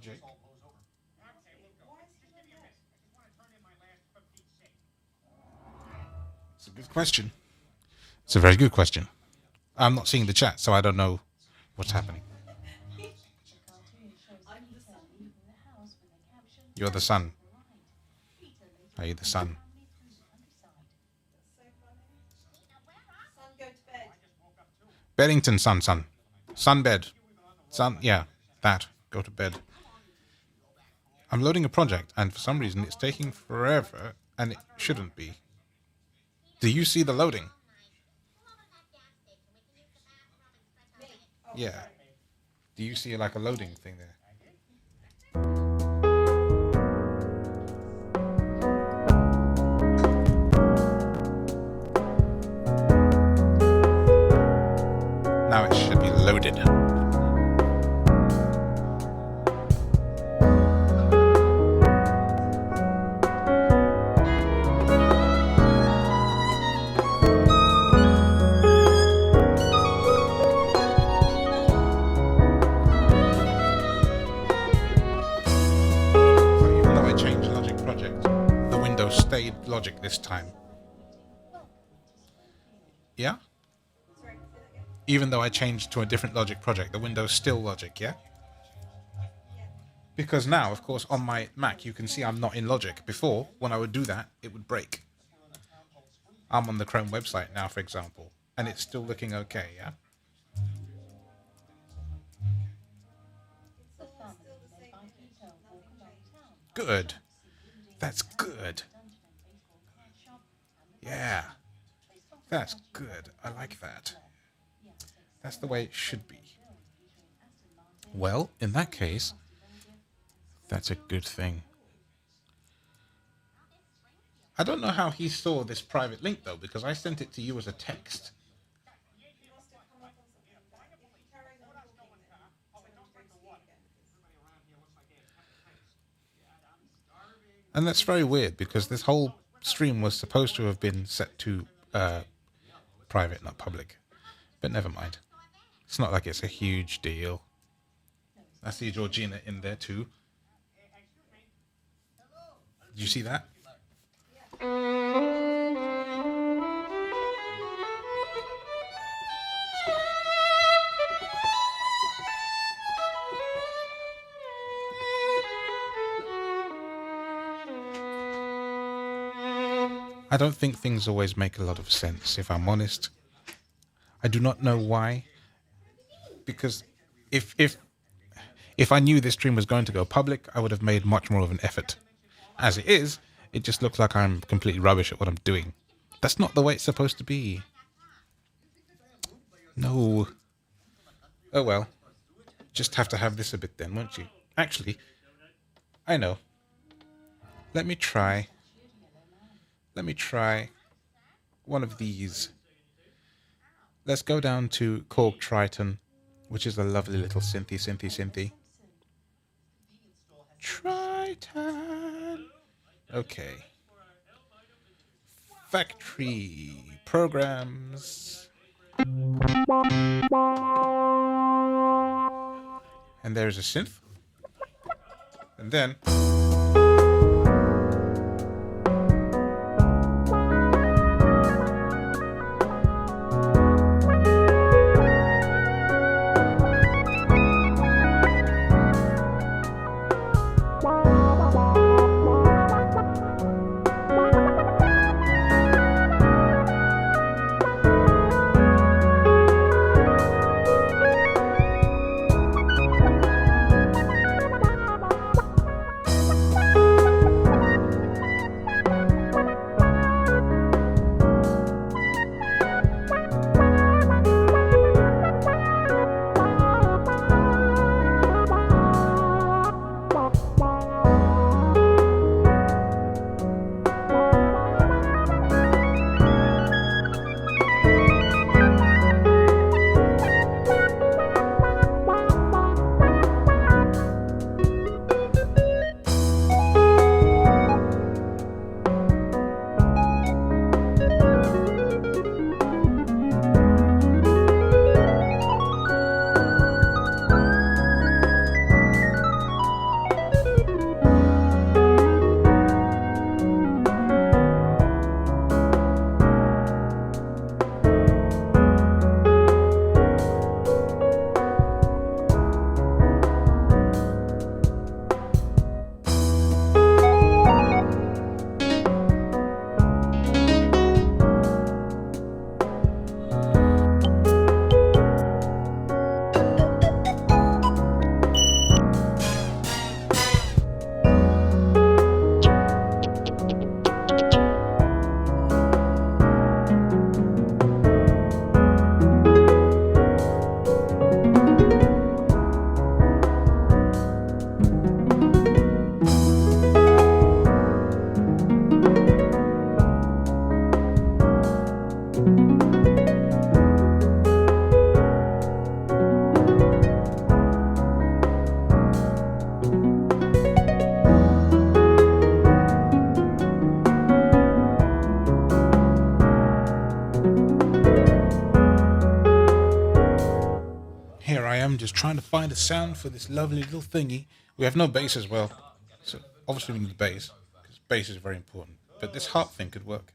Jake? It's a good question. It's a very good question. I'm not seeing the chat, so I don't know what's happening. You're the sun. Are you the sun? Beddington, sun. Sunbed. Sun, yeah, that. Go to bed. I'm loading a project, and for some reason it's taking forever, and it shouldn't be. Do you see the loading? Yeah. Do you see like a loading thing there? Now it should be loaded. Stayed logic this time. Yeah? Even though I changed to a different logic project, the Windows still logic, yeah? Because now, of course, on my Mac, you can see I'm not in logic. Before, when I would do that, it would break. I'm on the Chrome website now, for example, and it's still looking okay, yeah? Good. That's good. Yeah. That's good. I like that. That's the way it should be. Well, in that case, that's a good thing. I don't know how he saw this private link, though, because I sent it to you as a text. And that's very weird, because this whole stream was supposed to have been set to private, not public. But never mind. It's not like it's a huge deal. I see Georgina in there too. Did you see that? I don't think things always make a lot of sense, if I'm honest. I do not know why. Because if I knew this stream was going to go public, I would have made much more of an effort. As it is, it just looks like I'm completely rubbish at what I'm doing. That's not the way it's supposed to be. No. Oh well. Just have to have this a bit then, won't you? Actually, I know. Let me try one of these. Let's go down to Korg Triton, which is a lovely little synthy. Triton. Okay. Factory programs. And there's a synth. And then I'm just trying to find a sound for this lovely little thingy. We have no bass as well, so obviously we need bass, because bass is very important. But this harp thing could work.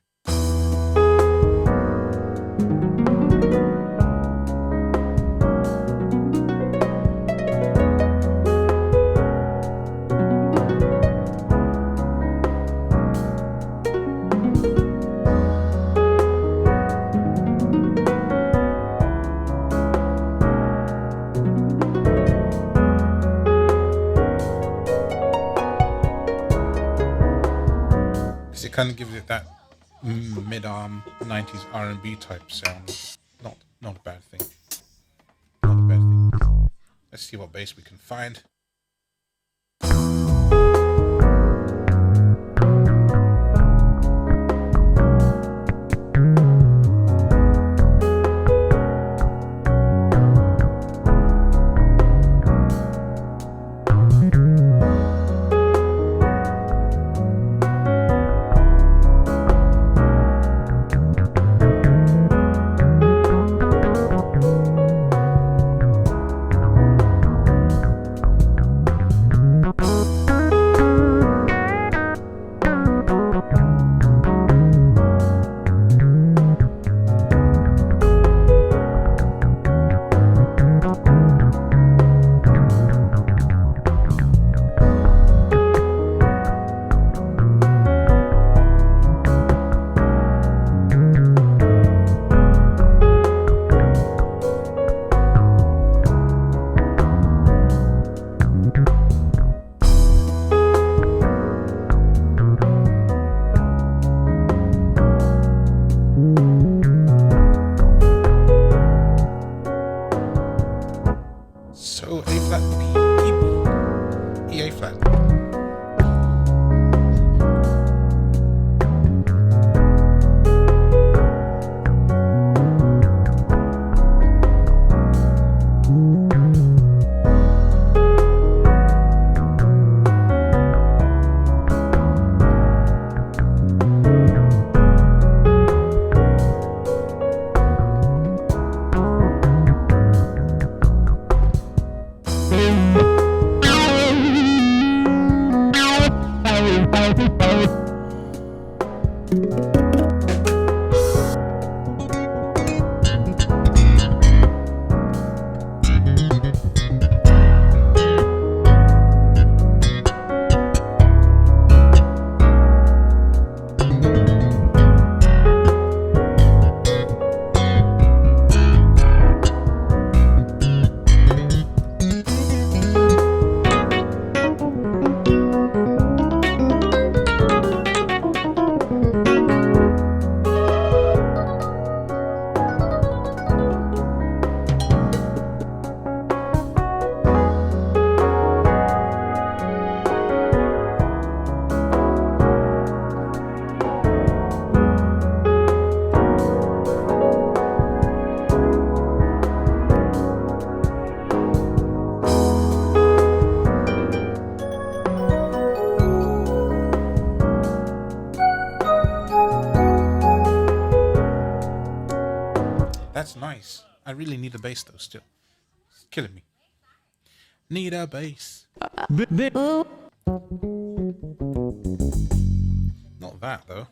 It kind of gives it that mid-arm 90s R&B type sound. Not a bad thing. Not a bad thing. Let's see what bass we can find. So A flat, B, E, A flat. That's nice. I really need a bass though still. It's killing me. Need a bass. Not that though.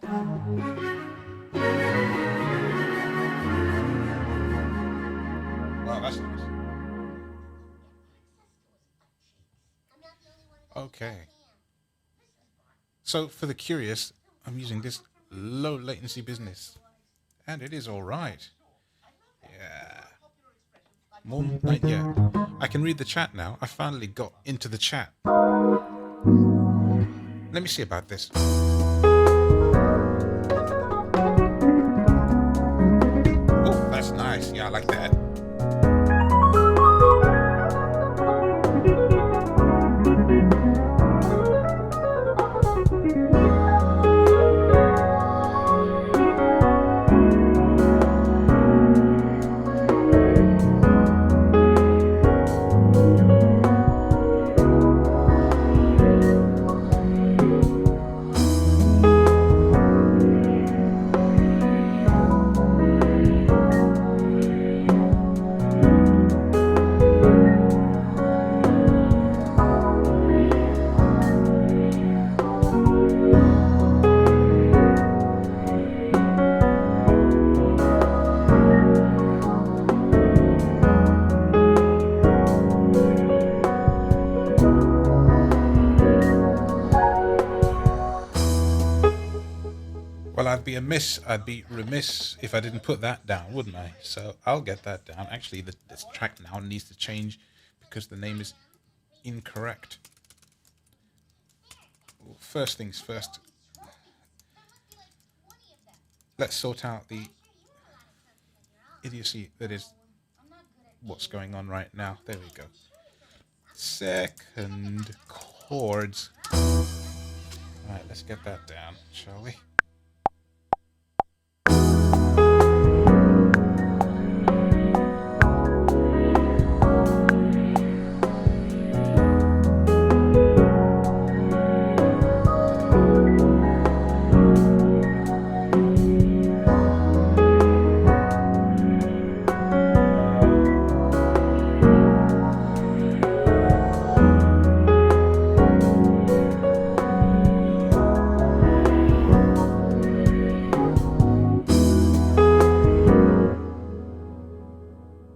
Wow, that's nice. Okay. So for the curious, I'm using this low latency business. And it is alright. Yeah. More, yeah. I can read the chat now. I finally got into the chat. Let me see about this. Oh, that's nice. Yeah, I like that. amiss. I'd be remiss if I didn't put that down, wouldn't I? So I'll get that down. Actually, this track now needs to change because the name is incorrect. Well, first things first. Let's sort out the idiocy that is what's going on right now. There we go. Second chords. Alright, let's get that down, shall we?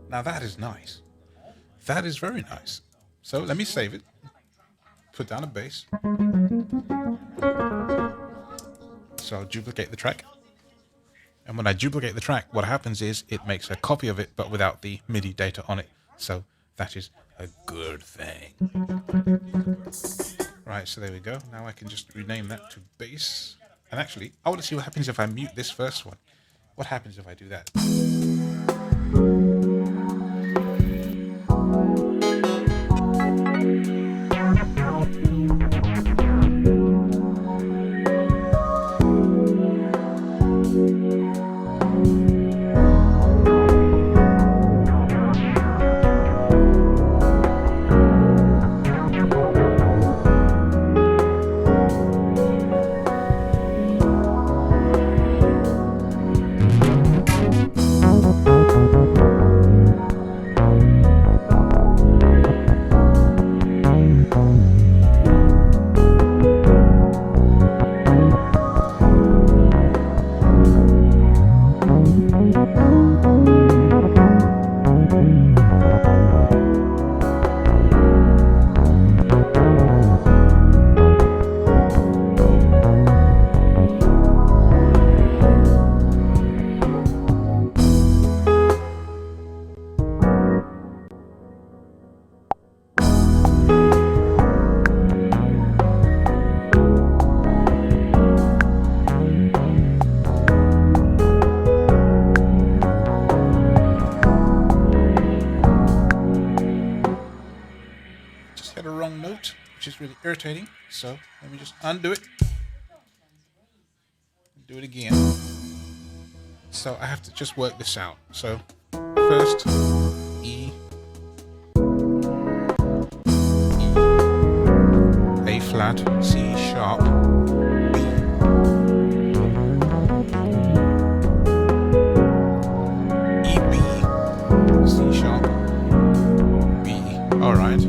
Now that is nice. That is very nice. So let me save it. Put down a bass. So I'll duplicate the track. And when I duplicate the track, what happens is it makes a copy of it, but without the MIDI data on it. So that is a good thing. Right, so there we go. Now I can just rename that to bass. And actually, I want to see what happens if I mute this first one. What happens if I do that? Hit a wrong note, which is really irritating. So let me just undo it. Do it again. So I have to just work this out. So first E, A flat, C sharp, B, E B, C sharp, B. All right.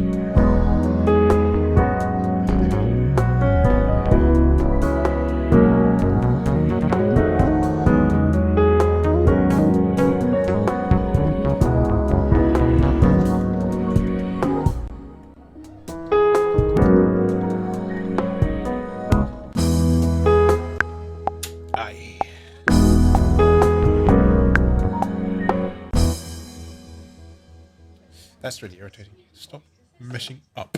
That's really irritating. Stop messing up.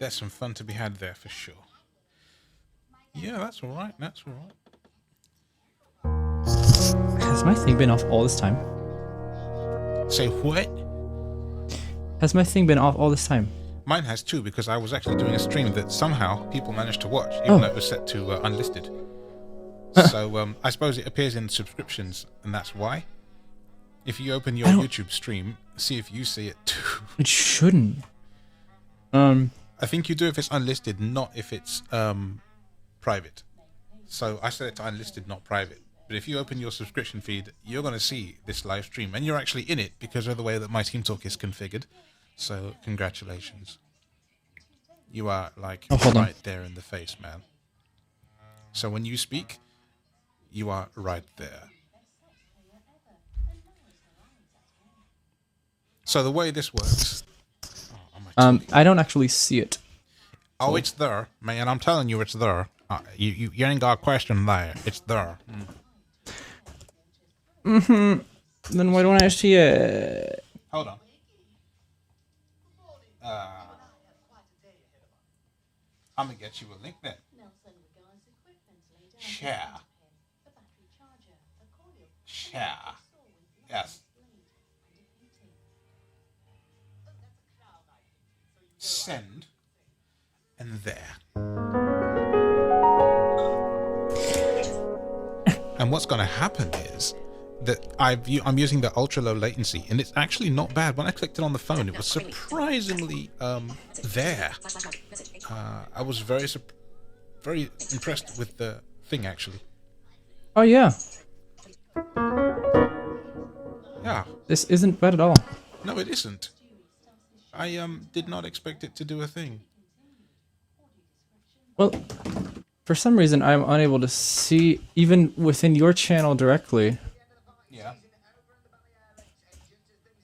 There's some fun to be had there for sure. Yeah, that's all right. That's all right. Has my thing been off all this time? Say what? Has my thing been off all this time? Mine has too, because I was actually doing a stream that somehow people managed to watch, even though it was set to unlisted. So I suppose it appears in subscriptions, and that's why. If you open your YouTube stream, see if you see it too. It shouldn't. I think you do if it's unlisted, not if it's private. So I set it to unlisted, not private. But if you open your subscription feed, you're going to see this live stream, and you're actually in it because of the way that my Team Talk is configured. So congratulations. You are like right there in the face, man. So when you speak, you are right there. So the way this works... I don't actually see it. Oh, it's there, man. I'm telling you, it's there. You ain't got a question there. It's there. Then why don't I see it? Hold on. I'm gonna get you a link then. Share. Share. Yes. Send. And there. And what's going to happen is that I'm using the ultra low latency, and it's actually not bad. When I clicked it on the phone, it was surprisingly there. I was very impressed with the thing, actually. Oh yeah. Yeah. This isn't bad at all. No, it isn't. I did not expect it to do a thing. Well, for some reason I'm unable to see even within your channel directly. Yeah.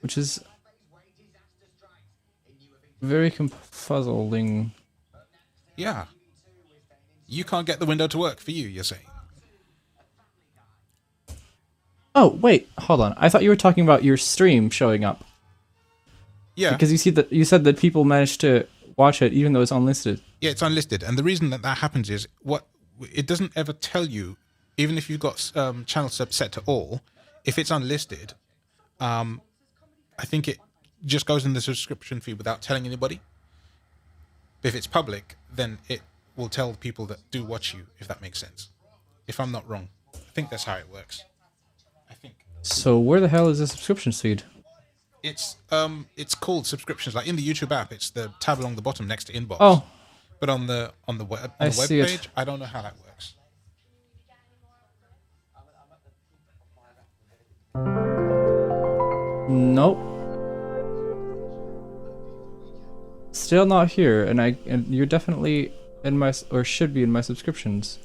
Which is very confuzzling. Yeah. You can't get the window to work for you, you're saying? Oh, wait, hold on. I thought you were talking about your stream showing up. Yeah. Because you said that people managed to watch it even though it's unlisted. Yeah, it's unlisted. And the reason that happens is it doesn't ever tell you, even if you've got channel set to all, if it's unlisted, I think it just goes in the subscription feed without telling anybody. If it's public, then it will tell people that do watch you, if that makes sense. If I'm not wrong. I think that's how it works. I think. So where the hell is the subscription feed? It's called subscriptions. Like in the YouTube app, it's the tab along the bottom next to inbox. Oh. But on the web page, I don't know how that works. Nope. Still not here, and you're definitely in my, or should be in my subscriptions.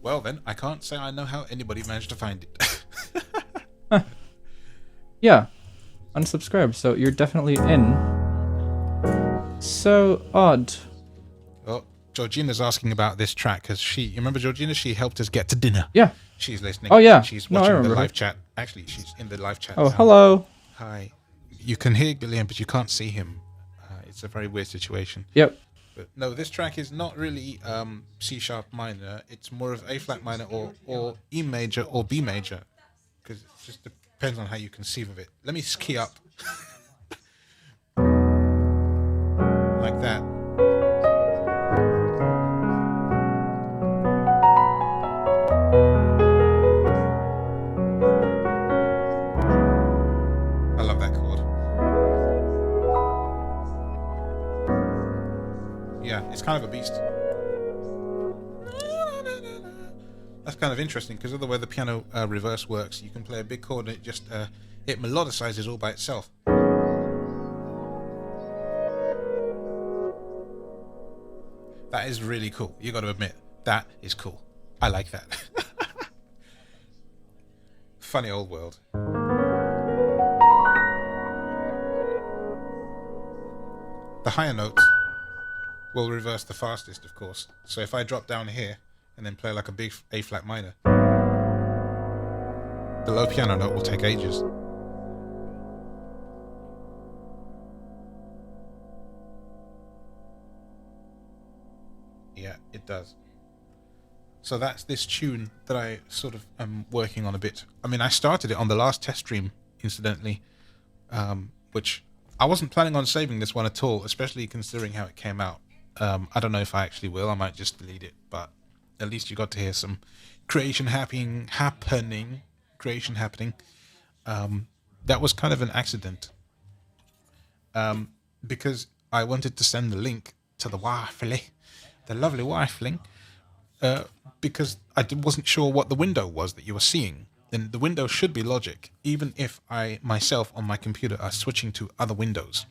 Well then, I can't say I know how anybody managed to find it. Huh. Yeah, unsubscribe. So you're definitely in. So odd. Well, Georgina's asking about this track because you remember Georgina? She helped us get to dinner. Yeah. She's listening. Oh yeah. She's watching the live chat. Actually, she's in the live chat. Oh, hello. Hi. You can hear Gillian, but you can't see him. It's a very weird situation. Yep. But no, this track is not really C sharp minor. It's more of A flat minor or E major or B major, because it just depends on how you conceive of it. Let me key up like that. I love that chord. Yeah, it's kind of a beast. That's kind of interesting because of the way the piano reverse works. You can play a big chord and it just it melodicizes all by itself. That is really cool. You got to admit, that is cool. I like that. Funny old world. The higher notes will reverse the fastest, of course. So if I drop down here and then play like a big A flat minor, the low piano note will take ages. Yeah, it does. So that's this tune that I sort of am working on a bit. I mean, I started it on the last test stream, incidentally, which I wasn't planning on saving this one at all, especially considering how it came out. I don't know if I actually will. I might just delete it, but at least you got to hear some creation happening. Creation happening. That was kind of an accident, because I wanted to send the link to the lovely wifely, because I wasn't sure what the window was that you were seeing. And the window should be Logic, even if I myself on my computer are switching to other windows.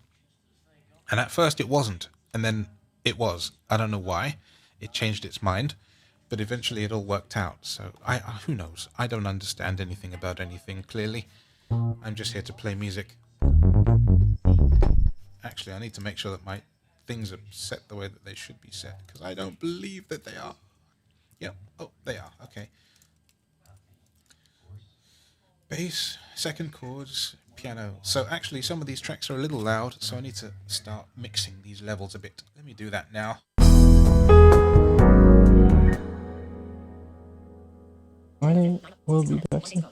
And at first it wasn't, and then it was. I don't know why. It changed its mind, but eventually it all worked out. So who knows? I don't understand anything about anything, clearly. I'm just here to play music. Actually, I need to make sure that my things are set the way that they should be set, because I don't believe that they are. Yep. Oh, they are. Okay. Bass, second chords, piano. So actually some of these tracks are a little loud, so I need to start mixing these levels a bit. Let me do that now. I will be back soon.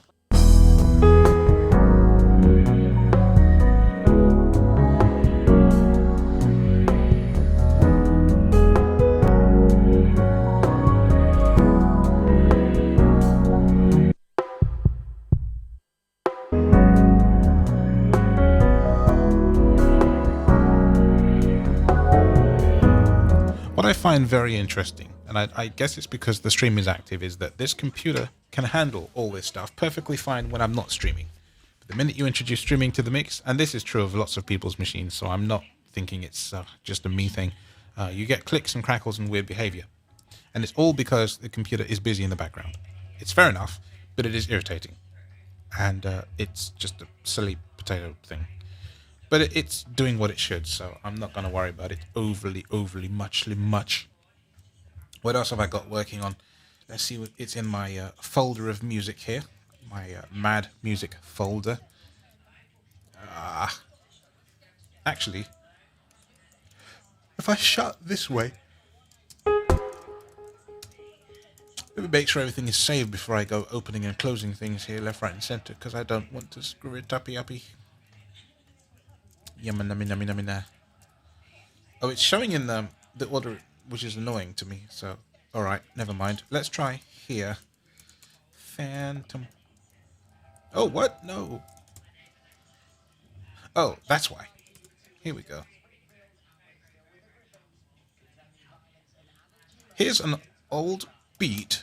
What I find very interesting, and I guess it's because the stream is active, is that this computer can handle all this stuff perfectly fine when I'm not streaming. But the minute you introduce streaming to the mix, and this is true of lots of people's machines, so I'm not thinking it's just a me thing, you get clicks and crackles and weird behavior. And it's all because the computer is busy in the background. It's fair enough, but it is irritating. And it's just a silly potato thing. But it's doing what it should, so I'm not going to worry about it overly much. What else have I got working on? Let's see what it's in my folder of music here. My Mad Music folder. Actually, if I shut this way, let me make sure everything is saved before I go opening and closing things here left, right and center, because I don't want to screw it uppy. Yamina. Oh, it's showing in the order, which is annoying to me. So, all right, never mind. Let's try here. Phantom. Oh, what? No. Oh, that's why. Here we go. Here's an old beat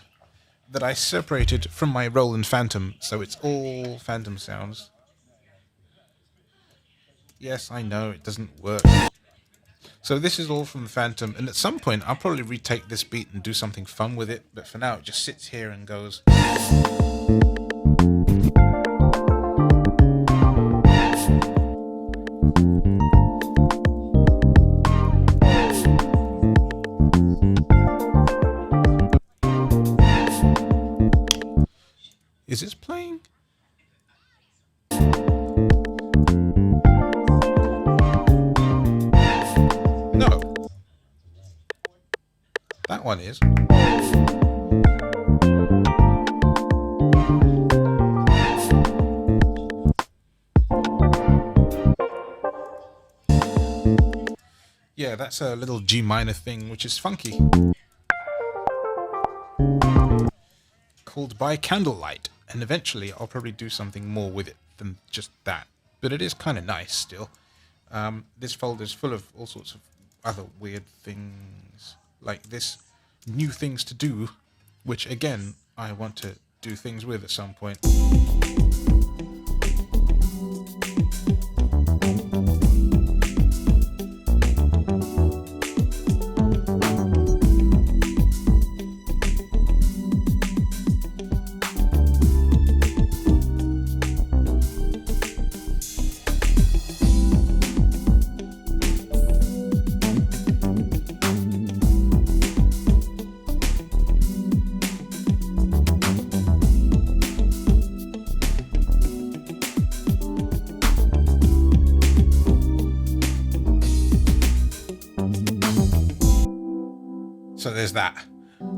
that I separated from my Roland Phantom, so it's all Phantom sounds. Yes, I know, it doesn't work. So this is all from the Phantom, and at some point I'll probably retake this beat and do something fun with it, but for now it just sits here and goes. Is this playing? No. That one is. Yeah, that's a little G minor thing, which is funky. Called By Candlelight. And eventually I'll probably do something more with it than just that. But it is kind of nice still. This folder is full of all sorts of other weird things, like this new things to do, which again I want to do things with at some point. So there's that.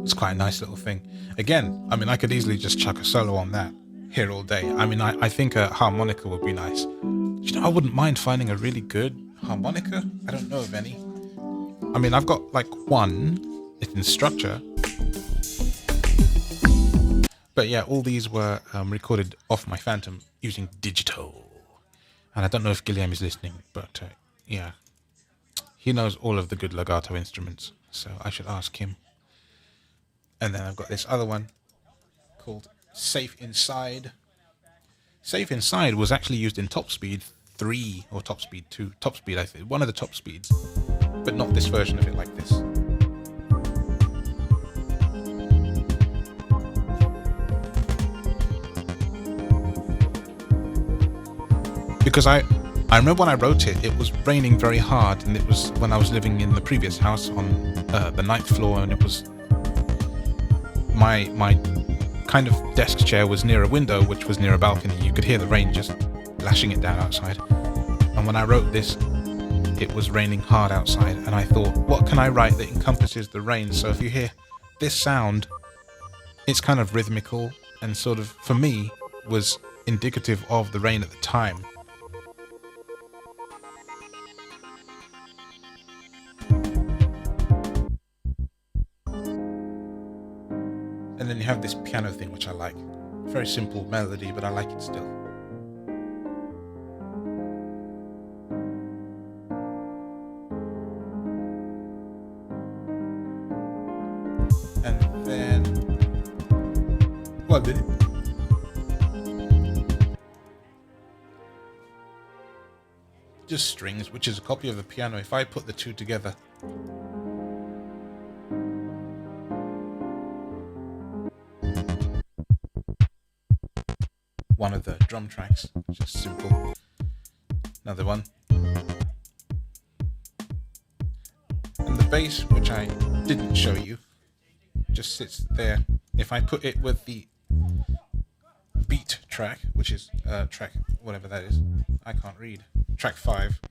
It's quite a nice little thing. Again, I mean, I could easily just chuck a solo on that here all day. I mean, I think a harmonica would be nice. You know, I wouldn't mind finding a really good harmonica. I don't know of any. I mean, I've got like one. It's in structure. But yeah, all these were recorded off my Phantom using digital. And I don't know if Guillaume is listening, but yeah. He knows all of the good legato instruments, so I should ask him. And then I've got this other one called Safe Inside. Safe Inside was actually used in Top Speed 3 or Top Speed 2. Top Speed, I think. One of the Top Speeds. But not this version of it like this. Because I remember when I wrote it, it was raining very hard, and it was when I was living in the previous house on the 9th floor, and it was my kind of desk chair was near a window, which was near a balcony. You could hear the rain just lashing it down outside. And when I wrote this, it was raining hard outside, and I thought, what can I write that encompasses the rain? So if you hear this sound, it's kind of rhythmical and sort of, for me, was indicative of the rain at the time. And then you have this piano thing, which I like. Very simple melody, but I like it still. And then, well, just strings, which is a copy of the piano. If I put the two together, one of the drum tracks, just simple. Another one. And the bass, which I didn't show you, just sits there. If I put it with the beat track, which is track, whatever that is, I can't read, track 5,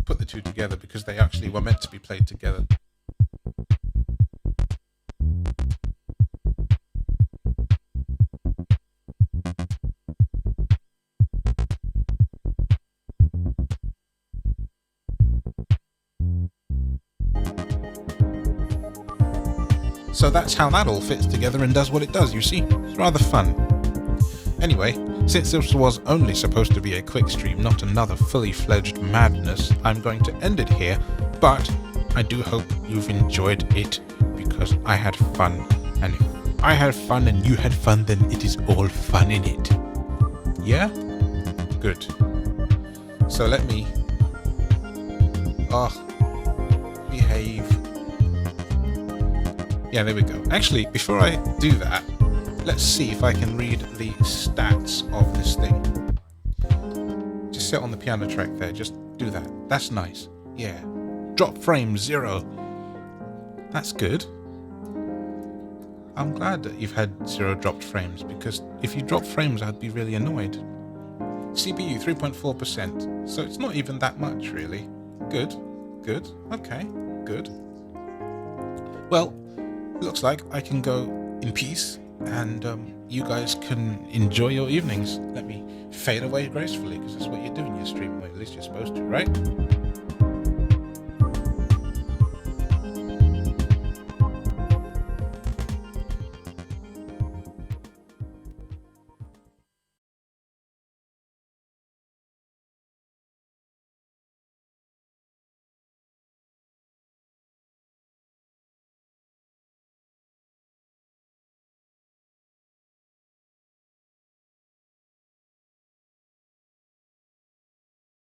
put the two together because they actually were meant to be played together. So that's how that all fits together and does what it does, you see? It's rather fun. Anyway, since this was only supposed to be a quick stream, not another fully fledged madness, I'm going to end it here, but I do hope you've enjoyed it, because I had fun, and if I had fun and you had fun, then it is all fun in it. Yeah? Good. So let me... behave. Yeah, there we go. Actually, before I do that, let's see if I can read the stats of this thing. Just sit on the piano track there, just do that. That's nice. Yeah. Drop frame 0. That's good. I'm glad that you've had 0 dropped frames, because if you dropped frames, I'd be really annoyed. CPU 3.4%, so it's not even that much, really. Good. Good. Okay. Good. Well, looks like I can go in peace, and you guys can enjoy your evenings. Let me fade away gracefully, because that's what you do in your stream, or at least you're supposed to, right?